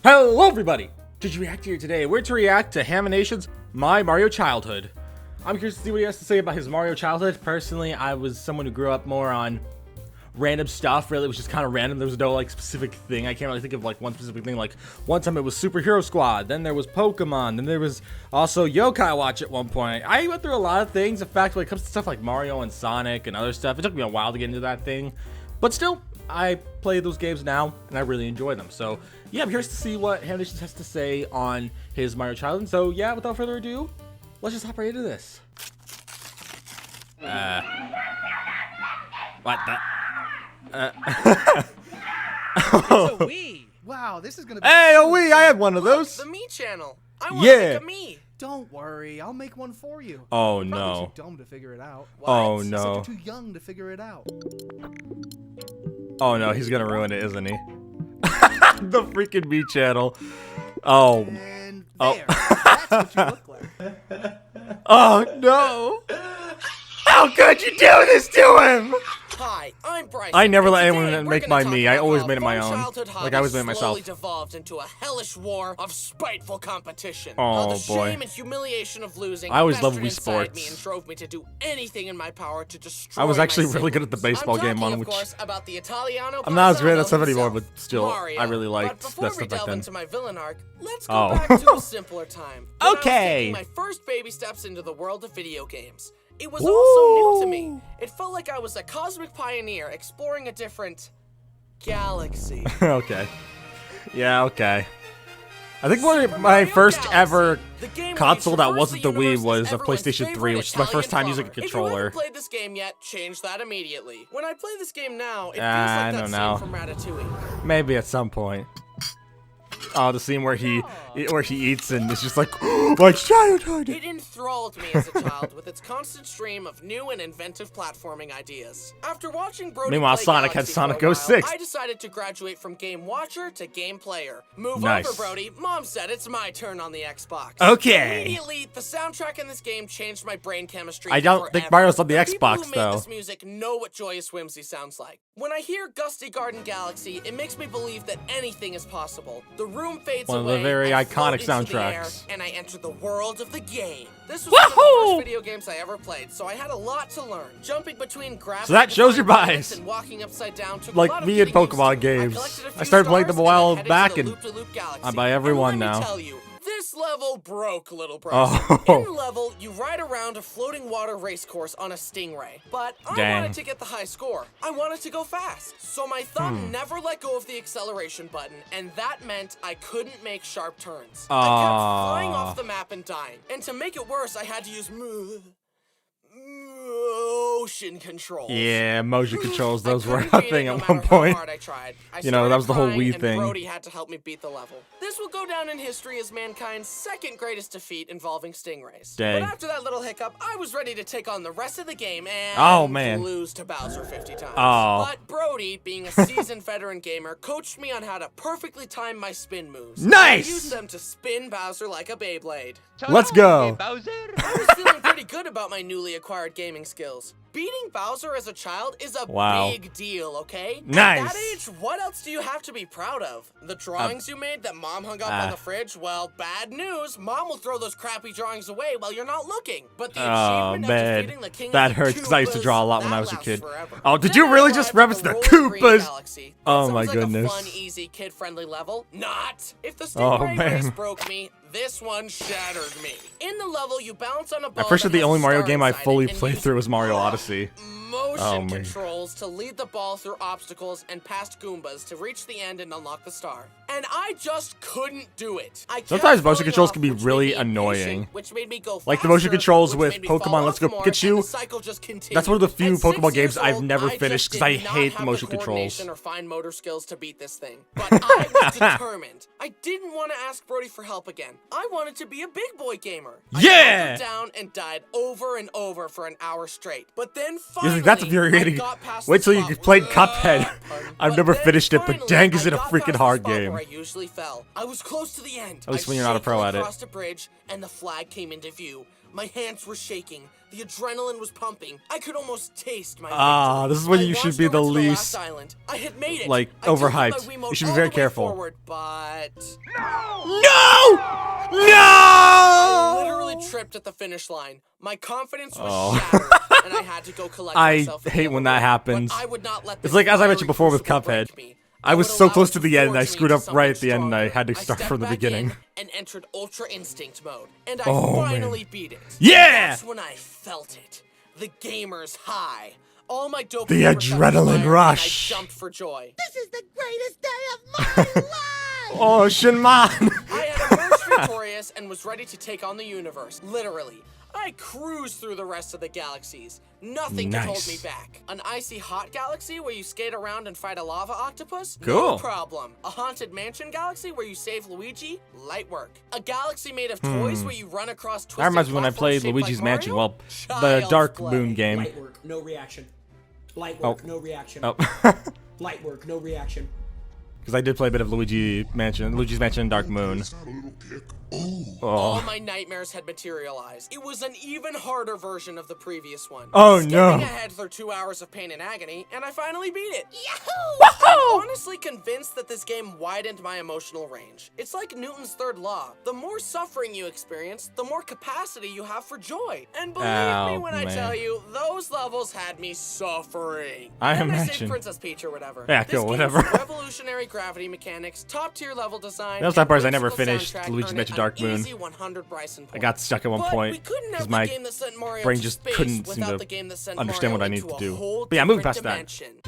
Hello everybody! Did you react here today? We're to react to Haminations' My Mario Childhood. I'm curious to see what he has to say about his Mario childhood. Personally, I was someone who grew up more on random stuff. Really, it was just kind of random. There was no like specific thing. I can't really think of like one specific thing. Like one time it was Superhero Squad, then there was Pokemon, then there was also Yokai Watch at one point. I went through a lot of things. In fact, when it comes to stuff like Mario and Sonic and other stuff, it took me a while to get into that thing. But still, I play those games now, and I really enjoy them. So, yeah, I'm curious to see what Haminations has to say on his Mario childhood. So, yeah, without further ado, let's just hop right into this. What the? It's a Wii. Wow, this is gonna be Hey, a so Wii! fun. I had one of those. The Me channel. I want Yeah. to make a Me. Don't worry, I'll make one for you. Oh, You're no. probably too dumb to figure it out. Oh, Except no. you're too young to figure it out. Oh, no, he's gonna ruin it, isn't he? The freaking Me channel. Oh. And Oh. there. That's what you look like. Oh, no. How could you do this to him? Hi, I'm Bryce. I never let Today, anyone we're make gonna my talk Me. I about always how made it my fun own. childhood Like I always made it slowly myself. devolved into a hellish war of spiteful competition. Oh, How the boy. shame and humiliation of losing I always loved festered Wii inside me Sports. and drove me to do anything in my power to destroy I was actually my really good at the siblings. baseball I'm game talking, on of which course, about the Italiano I'm not as great at that Paisano stuff anymore, himself, but still, Mario. I really liked But before that we stuff back delve then. into my villain arc, let's go Oh. back to a simpler time. When I was Okay. taking my first baby steps into the world of video games. It was also new to me. It felt like I was a cosmic pioneer exploring a different galaxy. Okay. Yeah, okay. I think one of my first ever console that wasn't the Wii was a PlayStation 3, which is my first time using a If you controller. haven't played this game yet, change that immediately. When I play this game now, it feels I like don't that know. scene from Ratatouille. Maybe at some point. Oh, the scene where he eats and it's just like, my childhood. It enthralled me as a child with its constant stream of new and inventive platforming ideas. After watching Brody Meanwhile, play Sonic had Galaxy Sonic for a while, 06. I decided to graduate from game watcher to game player. Move Nice. over, Brody. Mom said it's my turn on the Xbox. Okay. Immediately, the soundtrack in this game changed my brain chemistry. I don't think forever. Mario's on the People Xbox, who made though. this music know what joyous whimsy sounds like. When I hear Gusty Garden Galaxy, it makes me believe that anything is possible. The room fades One of away. the very I iconic float into the air, soundtracks. and I enter the world of the game. This was one of the Woohoo! first video games I ever played, so I had a lot to learn. Jumping between graphics So that shows your bias. and walking upside down took a Like lot of me and getting used to. Pokemon I games. collected a few I started playing them a stars while and then headed back to the and Loop-de-Loop Galaxy. I buy every And one let me now. tell you, this level broke, little bro. Oh. In the level, you ride around a floating water race course on a Stingray. But I Dang. wanted to get the high score. I wanted to go fast. So my thumb never let go of the acceleration button, and that meant I couldn't make sharp turns. I kept flying off the map and dying. And to make it worse, I had to use motion controls. Yeah, motion controls, I those were couldn't a beat thing it no at matter one how point. hard I tried. I You know, that was the whole started Wii crying, thing. And Brody had to help me beat the level. This will go down in history as mankind's second greatest defeat involving stingrays. Dang. But after that little hiccup, I was ready to take on the rest of the game and Oh, man. lose to Bowser 50 times. Oh. But Brody, being a seasoned veteran gamer, coached me on how to perfectly time my spin moves. Nice! I used them to spin Bowser like a Beyblade. Let's go. I was feeling pretty good about my newly acquired gaming skills. Beating Bowser as a child is a Wow. big deal, okay? Nice. At that age, what else do you have to be proud of? The drawings you made that Mom hung up on the fridge? Well, bad news. Mom will throw those crappy drawings away while you're not looking. But the Oh, achievement of man. defeating the king That of the hurts because I used to draw a lot when Koopas, I was a that kid. lasts forever. Oh, did Then you I really arrived just at reference the Rolling Green Koopas? Galaxy. That Oh, sounds my like goodness. A fun, easy, kid-friendly level. Not. If the Oh, Stingray man. race broke me, this one shattered me. In the level, you bounce on a ball. I'm pretty sure that the has only a Mario star game I inside it fully and played use through was Mario Odyssey. motion Oh, man. controls to lead the ball through obstacles and past Goombas to reach the end and unlock the star. And I just couldn't do it. I kept Sometimes motion falling controls off, can be which made really me impatient, annoying. which made me go Like the motion faster, controls which with made me fall Pokemon Let's off Go more, Pikachu. and the cycle just continued. That's one of the few At 6 Pokemon games years I've old, never I finished just because I did not hate have the motion controls. coordination or fine motor skills to beat this thing. But I was determined. I didn't want to ask Brody for help again. I wanted to be a big boy gamer. Yeah! I down and died over and over for an hour straight. But then You finally, think that's infuriating? I got past Wait the till you spot played where- Cuphead. I've But never then finished it, but finally, dang is it a I got freaking past the hard spot game. where I usually fell. I was close to the end. At least when you're not a pro at it. I crossed a bridge, and the flag came into view. My hands were shaking. The adrenaline was pumping. I could almost taste my Ah, victory. this is when I you should launched be over the to least, last island. I had made it. like, I tilted my overhyped. Wiimote You should be all very the way careful. forward, but No! I No! literally tripped at the finish line. My confidence was Oh. shattered, and I had to go collect I myself. in the hate other when that room. happens. But I would not let It's this like, as I mentioned fiery before with crucible Cuphead. break me. I was would so allow close it to the end, and I forge me screwed into up right at something the end, and I stronger. had to I start stepped from the back beginning. in and entered Ultra Instinct mode, and I Oh, man. finally beat it. Yeah! That's when I felt it. The gamer's high. All my dopamine The receptors adrenaline fired, rush. And I jumped for joy. This is the greatest day of my life! Oh, Shinman! I had emerged victorious and was ready to take on the universe. Literally. I cruised through the rest of the galaxies. Nothing could hold Nice. me back. An icy hot galaxy where you skate around and fight a lava octopus? Cool. No problem. A haunted mansion galaxy where you save Luigi? Light work. A galaxy made of toys where you run across twisted That reminds me when I platforms played shaped Luigi's like Mansion. Mario? Well, the Child's Dark play. Moon game. Light work, no reaction. Light Oh. work, no reaction. Oh. Light work, no reaction. Because I did play a bit of Luigi's Mansion and Dark Moon. All Oh. my nightmares had materialized. It was an even harder version of the previous one. Oh, Skipping no. ahead through 2 hours of pain and agony, and I finally beat it. Yahoo! I'm honestly convinced that this game widened my emotional range. It's like Newton's third law. The more suffering you experience, the more capacity you have for joy. And believe me Oh, when I man. tell you, those levels had me suffering. I and I imagine. saved Princess Peach or whatever. Yeah, This cool, game's whatever. revolutionary gravity mechanics, top-tier level design. That was that and part I never whimsical finished soundtrack Luigi's earn Mansion it Dark an Moon. easy 100 Bryson I got stuck at one but point we couldn't have because the my game that sent Mario brain to just space couldn't seem without to the game that sent understand Mario what I need into to do. a whole But yeah, moving different past that. dimension.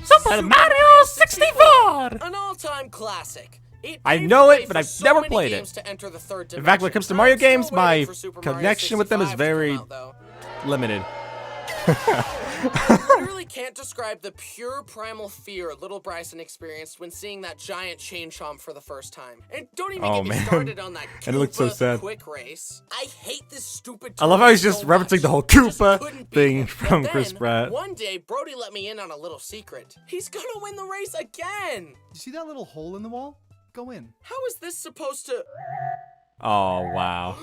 Super Mario 64! An all-time classic. It I paved know the it, way but for I've so never many played games it. to enter the third In fact, when it dimension. comes to Mario I'm still games, waiting my for Super Mario connection with them is 65 to come very out, though. limited. I literally can't describe the pure primal fear little Bryson experienced when seeing that giant chain chomp for the first time. And don't even Oh, get me man. started on that And it looked so Koopa sad. quick race. I hate this stupid I love how he's turtle just so referencing much. the whole I just Koopa couldn't beat thing him. from But Chris then, Pratt. One day, Brody let me in on a little secret. He's gonna win the race again! You see that little hole in the wall? Go in. How is this supposed to... Oh, wow.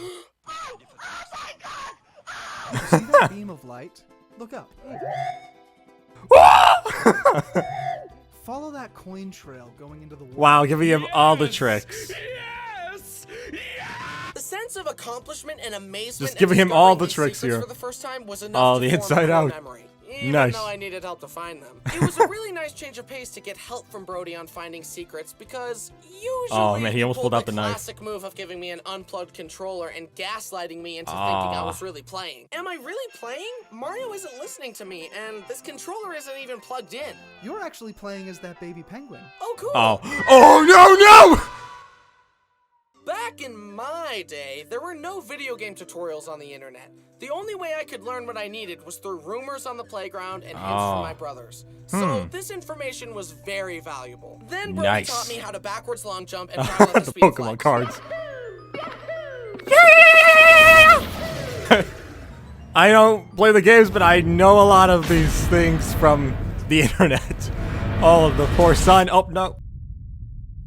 You see that beam of light? Look up. Follow that coin trail going into the wall. Wow, giving him all the tricks. The sense of accomplishment and amazement Just at giving him all discovering the these tricks secrets here. for the first time was enough Oh, to the form inside a core out. memory, even Nice. though I needed help to find them. It was a really nice change of pace to get help from Brody on finding secrets because usually Oh, man, he almost pulled pulled out the knife. classic move of giving me an unplugged controller and gaslighting me into thinking I Aw. was really playing. Am I really playing? Mario isn't listening to me, and this controller isn't even plugged in. You're actually playing as that baby penguin. Oh, cool. Oh. Oh, no, no! Back in my day, there were no video game tutorials on the internet. The only way I could learn what I needed was through rumors on the playground and hints Oh. from my brothers. So this information was very valuable. Then Brody Nice. taught me how to backwards long jump and travel at the The speed of Pokemon light. cards. I don't play the games, but I know a lot of these things from the internet. Oh, the poor son. Oh, no.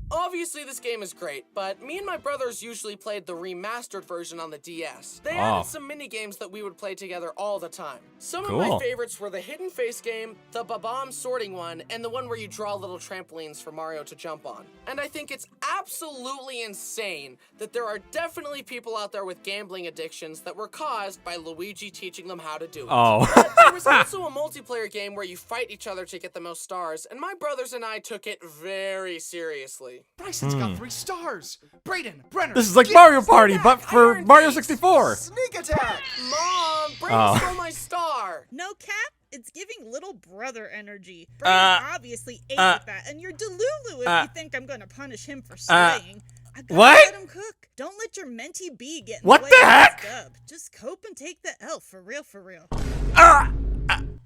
Obviously, this game is great, but me and my brothers usually played the remastered version on the DS. They Oh. added some mini games that we would play together all the time. Some of my Cool. favorites were the Hidden Face game, the Babam sorting one, and the one where you draw little trampolines for Mario to jump on. And I think it's absolutely insane that there are definitely people out there with gambling addictions that were caused by Luigi teaching them how to do it. Oh. But there was also a multiplayer game where you fight each other to get the most stars, and my brothers and I took it very seriously. Bryson's got 3 stars. Brayden, Brenner. This is like get Mario this Party, back. but for Iron Mario Fist. 64. Sneak attack. Mom, Brady Oh. stole my star. No cap, it's giving little brother energy. Uh, Brayden obviously ate uh, with that, and you're Delulu if uh, you think I'm gonna punish him for slaying. I gotta what? let him cook. Don't let your mentee bee get in What the way the of heck? his dub. Just cope and take the L, for real, for real.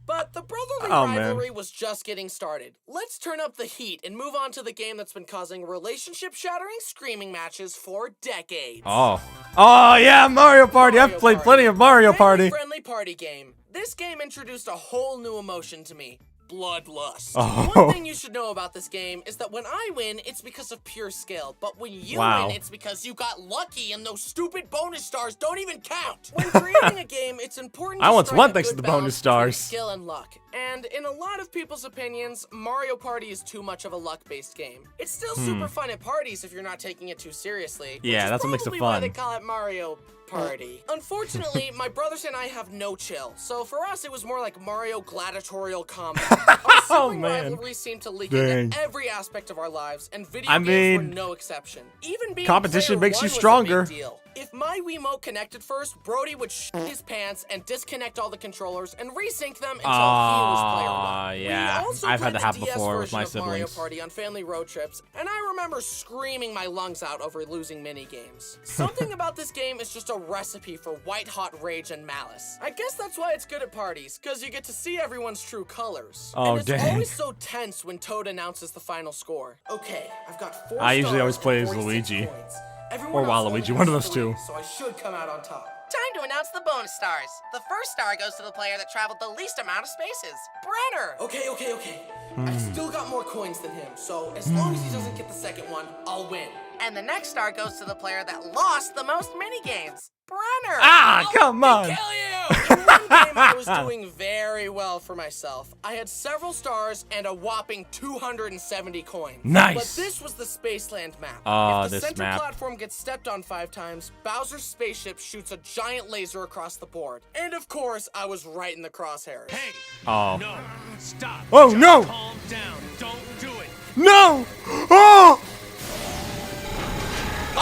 But the brotherly Oh, man. rivalry was just getting started. Let's turn up the heat and move on to the game that's been causing relationship-shattering screaming matches for decades. Oh. Oh, yeah, Mario Party. I've played plenty of Mario Party. Friendly party game. This game introduced a whole new emotion to me. bloodlust. Oh. One thing you should know about this game is that when I win, it's because of pure skill, but when you win, it's because you got lucky and those stupid bonus stars don't even count. When creating a game, it's important to I once strike won a thanks to good the bonus balance between stars. skill and luck. And in a lot of people's opinions, Mario Party is too much of a luck-based game. It's still super fun at parties if you're not taking it too seriously. Yeah, that's what makes it probably why fun. they call it Mario Party. Unfortunately, my brothers and I have no chill, so for us it was more like Mario gladiatorial combat. Our sibling rivalry seemed to leak into every aspect of our lives, and video games were no exception. Even being competition player makes you one was a big stronger. deal. If my Wiimote connected first, Brody would shit his pants and disconnect all the controllers and resync them until he was player one. Yeah, We also I've had played that the happen DS before with version my of Mario siblings. Party on family road trips, and I remember screaming my lungs out over losing mini games. Something about this game is just a recipe for white-hot rage and malice. I guess that's why it's good at parties, because you get to see everyone's true colors. Oh, and it's dang. always so tense when Toad announces the final score. Okay, I've got 4 I usually stars always play and as 46 Luigi. points. Everyone Or else Waluigi, only one of has those 3, two. so I should come out on top. Time to announce the bonus stars. The first star goes to the player that traveled the least amount of spaces. Brenner! Okay. I've still got more coins than him, so as long as he doesn't get the second one, I'll win. And the next star goes to the player that lost the most minigames. Brenner! Ah, come on. Kill you! In one game, I was doing very well for myself. I had several stars and a whopping 270 coins. Nice. But this was the Spaceland map. Ah, if the this center map. platform gets stepped on 5 times, Bowser's spaceship shoots a giant laser across the board. And of course, I was right in the crosshairs. Hey! Oh. No! Stop! Oh, Just no! Calm down. Don't do it. No! Oh!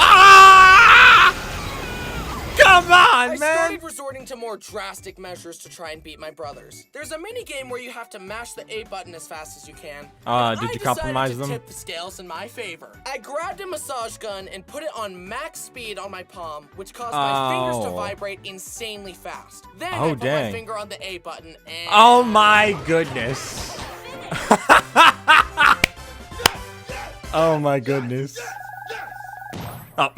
Ah! Come on, I man! started resorting to more drastic measures to try and beat my brothers. There's a mini game where you have to mash the A button as fast as you can. and Did I you compromise decided to them? tip the scales in my favor. I grabbed a massage gun and put it on max speed on my palm, which caused my fingers to Oh. vibrate insanely fast. Then Oh, I put dang. my finger on the A button and... Oh my goodness. Oh my goodness. Oh.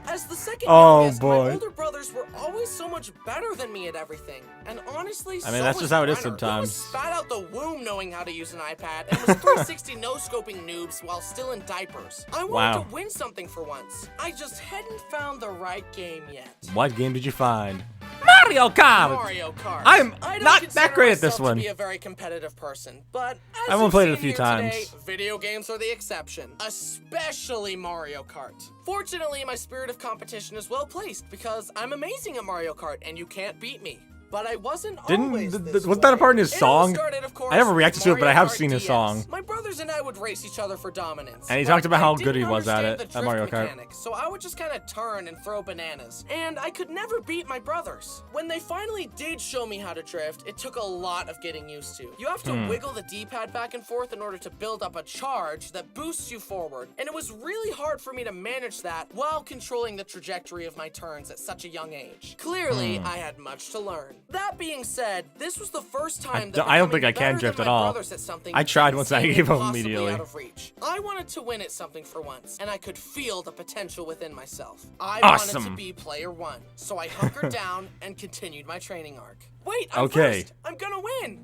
As the second Oh, youngest, boy. my older brothers were always so much better than me at everything. And honestly, I mean, so that's was just how it is Brenner. He sometimes. was spat out the womb knowing how to use an iPad and was 360 no-scoping noobs while still in diapers. I wanted Wow. to win something for once. I just hadn't found the right game yet. What game did you find? Mario Kart! Mario Kart. I'm I don't not consider that great at this myself one. To be a very competitive person, but as I've only you've played it a seen few here times. Today, video games are the exception, especially Mario Kart. Fortunately, my spirit of competition is well placed because I'm amazing at Mario Kart and you can't beat me. But I wasn't always this wasn't that a part in his way. It all song? started, of course, I never with reacted to it, but I Mario have Kart seen his DS. song. My brothers and I would race each other for dominance. And he but talked about I how good he didn't was at understand it, the at Mario drift Kart. mechanic, so I would just kind of turn and throw bananas. And I could never beat my brothers. When they finally did show me how to drift, it took a lot of getting used to. You have to wiggle the D-pad back and forth in order to build up a charge that boosts you forward. And it was really hard for me to manage that while controlling the trajectory of my turns at such a young age. Clearly, I had much to learn. That being said, this was the first time that I don't think becoming I can better drift than at my all. brothers at something I tried once I seemed gave up impossibly immediately. out of reach. I wanted to win at something for once, and I could feel the potential within myself. I Awesome. wanted to be player one, so I hunkered down and continued my training arc. Wait, I'm Okay. first. I'm gonna win.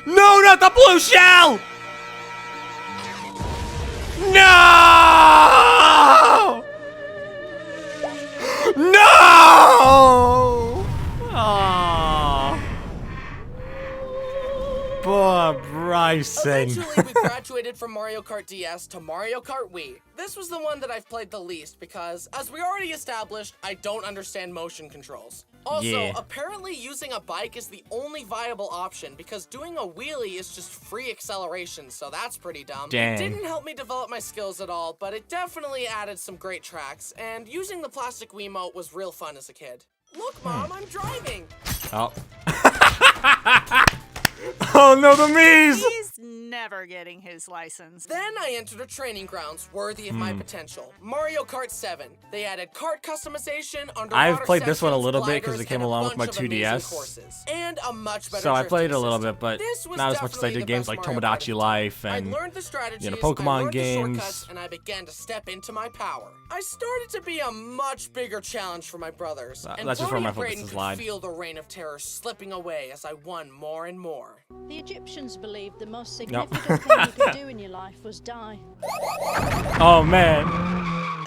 No, not the blue shell! No! No! Aww. Poor Bryson. Eventually, we graduated from Mario Kart DS to Mario Kart Wii. This was the one that I've played the least because, as we already established, I don't understand motion controls. Also, Yeah. apparently using a bike is the only viable option because doing a wheelie is just free acceleration, so that's pretty dumb. Dang. It didn't help me develop my skills at all, but it definitely added some great tracks, and using the plastic Wiimote was real fun as a kid. Look, Mom, I'm driving! Oh. Oh no, the Mii's! He's never getting his license. Then I entered a training grounds worthy of my potential. Mario Kart 7. They added kart customization, underwater I've played this one a sections, little bit 'cause gliders, it came and a along with bunch my of amazing 2DS. courses, and a much better So I played it drifting a little system. bit, but This was not as much as I definitely did the games best like Mario Kart of Tomodachi the time. Life I and learned the strategies, Pokemon I learned games. the shortcuts, and I began to step into my power. I started to be a much bigger challenge for my brothers, and that's just where Brody my and focus Brayden is could lied. feel the reign of terror slipping away as I won more and more. The Egyptians believed the most significant thing you could do in your life was die. Oh man.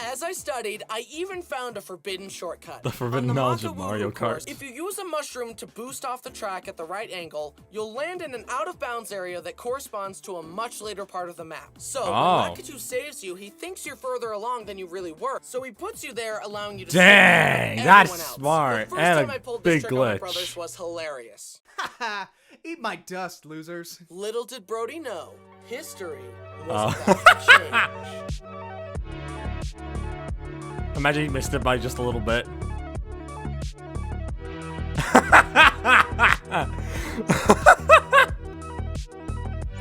As I studied, I even found a forbidden shortcut. The forbidden On the knowledge of Maka Mario Woohoo course, Kart. if you use a mushroom to boost off the track at the right angle, you'll land in an out-of-bounds area that corresponds to a much later part of the map. So, when Lakitu saves you, he thinks you're further along than you really were, so he puts you there, allowing you to Dang, save that's everyone else. smart, The first and time a I pulled big this trick on my glitch. brothers was hilarious. Haha, eat my dust, losers. Little did Brody know, history Oh. was about to change. Imagine he missed it by just a little bit.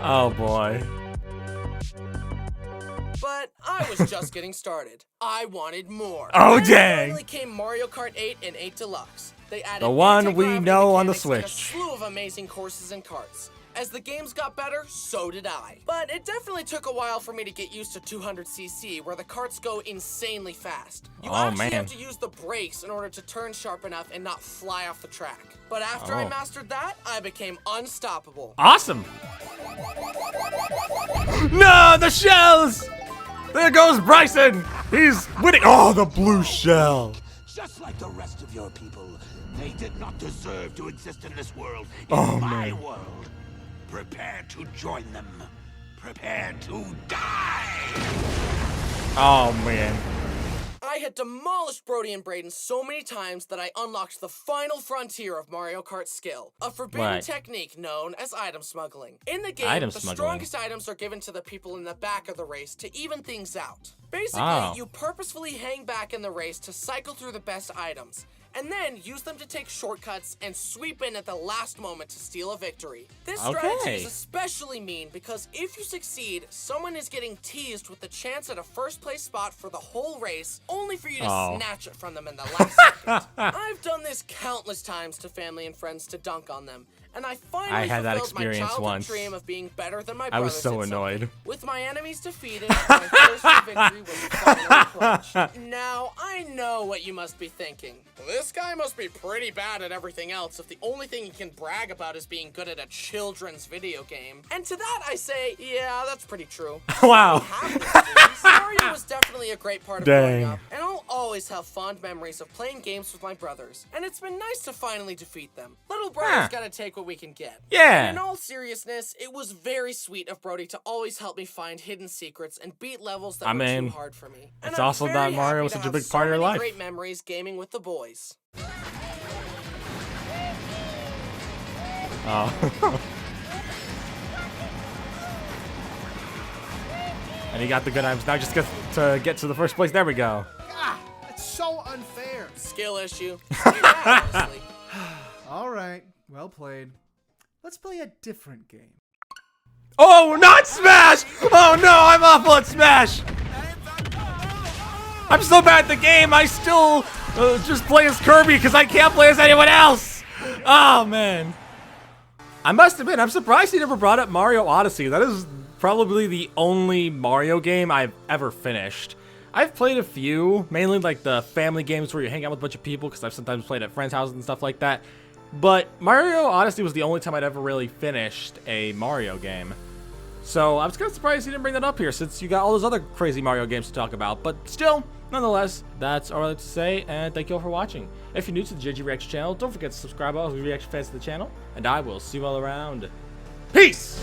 Oh boy. But I was just getting started. I wanted more. Oh, Then dang. Finally came Mario Kart 8 and 8 Deluxe. They added The one we anti-gravity know on the mechanics and a Switch. slew of amazing courses and karts. As the games got better, so did I. But it definitely took a while for me to get used to 200cc, where the karts go insanely fast. You Oh, actually man. have to use the brakes in order to turn sharp enough and not fly off the track. But after I Oh. mastered that, I became unstoppable. Awesome. No, the shells! There goes Bryson! He's winning! Oh, the blue shell! Just like the rest of your people, they did not deserve to exist in this world. In Oh, my man. world. Prepare to join them. Prepare to die! Oh, man. I had demolished Brody and Brayden so many times that I unlocked the final frontier of Mario Kart's skill, a forbidden What? technique known as item smuggling. In the game, Item the smuggling. strongest items are given to the people in the back of the race to even things out. Basically, Oh. you purposefully hang back in the race to cycle through the best items, and then use them to take shortcuts and sweep in at the last moment to steal a victory. This strategy Okay. is especially mean because if you succeed, someone is getting teased with the chance at a first place spot for the whole race, only for you to Oh. snatch it from them in the last second. I've done this countless times to family and friends to dunk on them, and I finally I had that fulfilled my experience childhood once. dream of being better than my I was brothers so at something. annoyed. With my enemies defeated, my thirst for victory was finally quenched. Now, I know what you must be thinking. This guy must be pretty bad at everything else if the only thing he can brag about is being good at a children's video game. And to that I say, yeah, that's pretty true. Wow. Mario was definitely a great part of growing Dang. up, and I'll always have fond memories of playing games with my brothers, and it's been nice to finally defeat them. Little brothers Huh. gotta take what we can get. Yeah. And in all seriousness, it was very sweet of Brody to always help me find hidden secrets and beat levels that I were mean, too hard for me. And it's I'm also very that Mario happy was to such a have big so part of your many life. Great memories gaming with the boys. Oh. And he got the good items. Now just to get to the first place. There we go. Ah, that's so unfair. Skill issue. Yeah, honestly. All right, well played. Let's play a different game. Oh, not Smash! Oh no, I'm awful at Smash! I'm so bad at the game, I still just play as Kirby because I can't play as anyone else! Oh, man. I must admit, I'm surprised he never brought up Mario Odyssey. That is probably the only Mario game I've ever finished. I've played a few, mainly like the family games where you hang out with a bunch of people because I've sometimes played at friends' houses and stuff like that. But Mario Odyssey was the only time I'd ever really finished a Mario game. So I was kind of surprised he didn't bring that up here since you got all those other crazy Mario games to talk about. But still, nonetheless, that's all I have to say, and thank you all for watching. If you're new to the JG Reaction channel, don't forget to subscribe all who reaction fans to the channel, and I will see you all around. Peace!